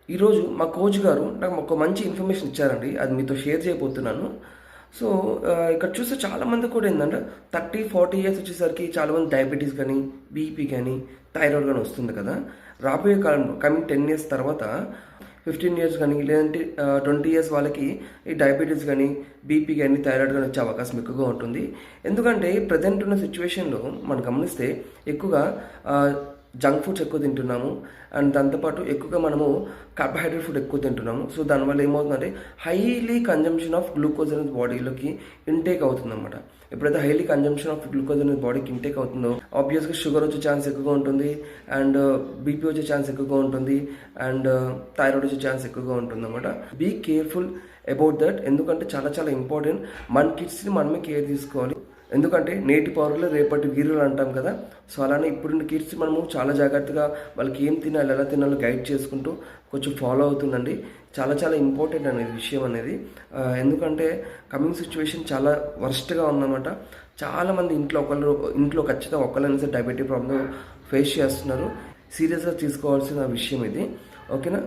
ఈరోజు మా కోచ్ గారు నాకు ఒక మంచి ఇన్ఫర్మేషన్ ఇచ్చారండి. అది మీతో షేర్ చేయబోతున్నాను. సో, ఇక్కడ చూస్తే చాలామంది కూడా ఏందంటే 30, 40 ఇయర్స్ వచ్చేసరికి చాలామంది డయాబెటీస్ గానీ, బీపీ గానీ, థైరాయిడ్ గానీ వస్తుంది కదా! రాబోయే కాలంలో కమింగ్ 10 ఇయర్స్ తర్వాత 15 ఇయర్స్ గానీ, లేదంటే 20 ఇయర్స్ వాళ్ళకి ఈ డయాబెటీస్ గానీ, బీపీ గానీ, థైరాయిడ్ గానీ వచ్చే అవకాశం ఎక్కువగా ఉంటుంది. ఎందుకంటే ప్రెజెంట్ ఉన్న సిట్యుయేషన్‌లో మనం గమనిస్తే ఎక్కువగా జంక్ ఫుడ్స్ ఎక్కువ తింటున్నాము. అండ్ దాంతోపాటు ఎక్కువగా మనము కార్బోహైడ్రేట్ ఫుడ్ ఎక్కువ తింటున్నాము. సో, దానివల్ల ఏమవుతుందంటే హైలీ కన్జంప్షన్ ఆఫ్ గ్లూకోజ్ అనేది బాడీలోకి ఇంటేక్ అవుతుందన్నమాట. ఎప్పుడైతే హైలీ కన్జంప్షన్ ఆఫ్ గ్లూకోజ్ అనేది బాడీకి ఇంటేక్ అవుతుందో ఆబ్వియస్‌గా షుగర్ వచ్చే ఛాన్స్ ఎక్కువగా ఉంటుంది. అండ్ బీపీ వచ్చే ఛాన్స్ ఎక్కువగా ఉంటుంది. అండ్ థైరాయిడ్ వచ్చే ఛాన్స్ ఎక్కువగా ఉంటుందన్నమాట. Be careful about that. ఎందుకంటే చాలా చాలా ఇంపార్టెంట్. మన కిడ్స్‌ని మనమే కేర్ తీసుకోవాలి. ఎందుకంటే నేటి పౌరులు రేపటి వీరులు అంటాం కదా! సో, అలానే ఇప్పుడున్న కిడ్స్ మనము చాలా జాగ్రత్తగా వాళ్ళకి ఏం తినాలి, ఎలా తినాలో గైడ్ చేసుకుంటూ కొంచెం ఫాలో అవుతుండండి. చాలా చాలా ఇంపార్టెంట్ అనేది విషయం అనేది. ఎందుకంటే కమింగ్ సిచ్యువేషన్ చాలా వరస్ట్‌గా ఉందన్నమాట. చాలామంది ఇంట్లో ఖచ్చితంగా ఒకళ్ళైనా సరే డయాబెటిక్ ప్రాబ్లమ్ ఫేస్ చేస్తున్నారు. సీరియస్‌గా తీసుకోవాల్సిన విషయం ఇది. ఓకేనా?